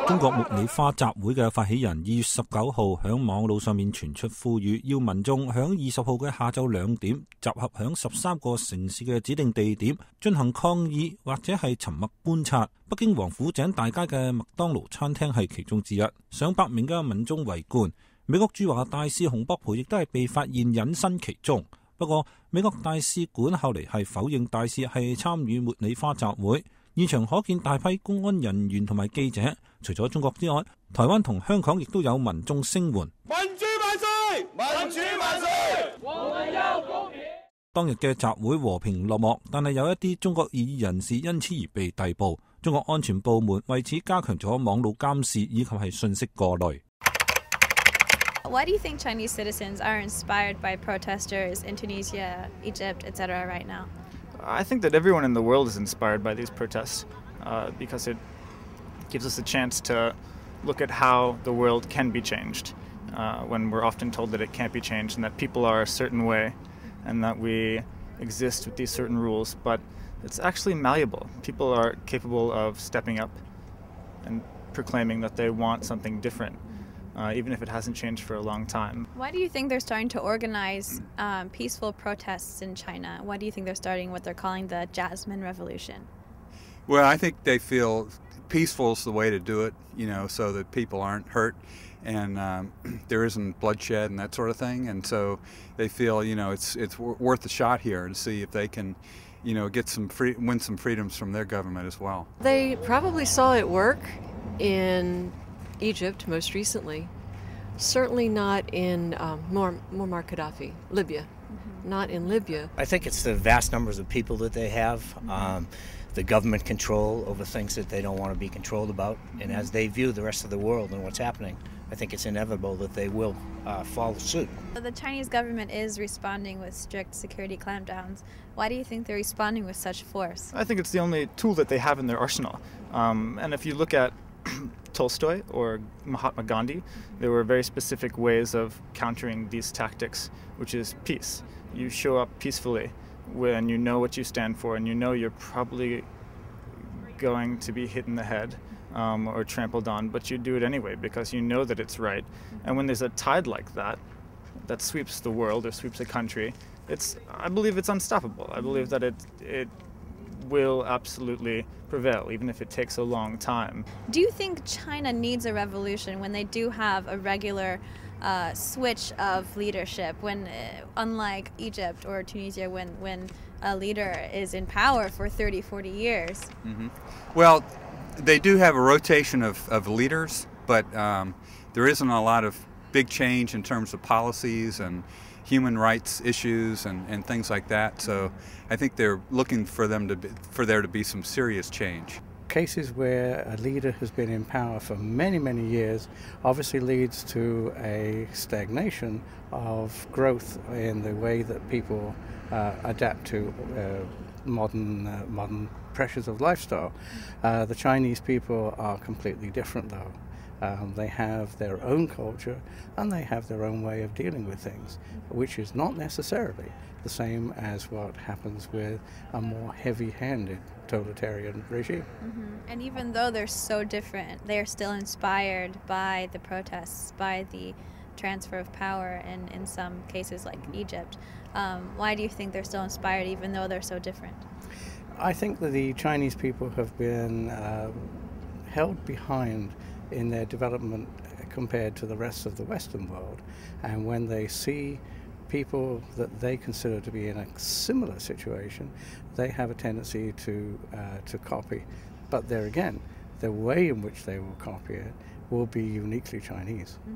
中國茉莉花集會嘅發起人2月19號喺網路上面傳出呼籲，要民眾喺20號嘅下晝2點集合喺13個城市嘅指定地點進行抗議或者係沉默觀察。北京王府井大街嘅麥當勞餐廳係其中之一，上百名嘅民眾圍觀。美國駐華大使洪博培亦都係被發現隱身其中。不過美國大使館後嚟係否認大使係參與茉莉花集會。現場可見大批公安人員同埋記者，除咗中國之外，台灣同香港亦都有民眾聲援。民主萬歲！民主萬歲！我們要公平。當日嘅集會和平落幕，但係有一啲中國異議人士因此而被逮捕。中國安全部門為此加強咗網路監視以及係信息過濾。Why do you think Chinese citizens are inspired by protesters in Tunisia, Egypt, etc. right now? I think that everyone in the world is inspired by these protests because it gives us a chance to look at how the world can be changed when we're often told that it can't be changed and that people are a certain way and that we exist with these certain rules, but it's actually malleable. People are capable of stepping up and proclaiming that they want something different. Even if it hasn't changed for a long time. Why do you think they're starting to organize peaceful protests in China? Why do you think they're starting what they're calling the Jasmine Revolution? Well, I think they feel peaceful is the way to do it, so that people aren't hurt and there isn't bloodshed and that sort of thing. And so they feel, it's worth a shot here to see if they can, get win some freedoms from their government as well. They probably saw it work in Egypt most recently, certainly not in Muammar Gaddafi, Libya, not in Libya. I think it's the vast numbers of people that they have, the government control over things that they don't want to be controlled about, and as they view the rest of the world and what's happening, I think it's inevitable that they will follow suit. The Chinese government is responding with strict security clampdowns. Why do you think they're responding with such force? I think it's the only tool that they have in their arsenal. And if you look at Tolstoy or Mahatma Gandhi, there were very specific ways of countering these tactics, which is peace. You show up peacefully when you know what you stand for and you know you're probably going to be hit in the head or trampled on, but you do it anyway because you know that it's right. And when there's a tide like that sweeps the world or sweeps a country, I believe it's unstoppable. I believe that it will absolutely prevail, even if it takes a long time. Do you think China needs a revolution when they do have a regular switch of leadership, when unlike Egypt or Tunisia, when a leader is in power for 30, 40 years? Mm-hmm. Well, they do have a rotation of leaders, but there isn't a lot of big change in terms of policies and human rights issues and things like that. So I think they're looking for there to be some serious change. Cases where a leader has been in power for many, many years obviously leads to a stagnation of growth in the way that people adapt to modern pressures of lifestyle. The Chinese people are completely different though. They have their own culture and they have their own way of dealing with things, which is not necessarily the same as what happens with a more heavy-handed totalitarian regime. And even though they're so different, they are still inspired by the protests, by the transfer of power in some cases like Egypt. Why do you think they're still inspired even though they're so different? I think that the Chinese people have been held behind in their development compared to the rest of the Western world, and when they see people that they consider to be in a similar situation, they have a tendency to copy. But there again, the way in which they will copy it will be uniquely Chinese.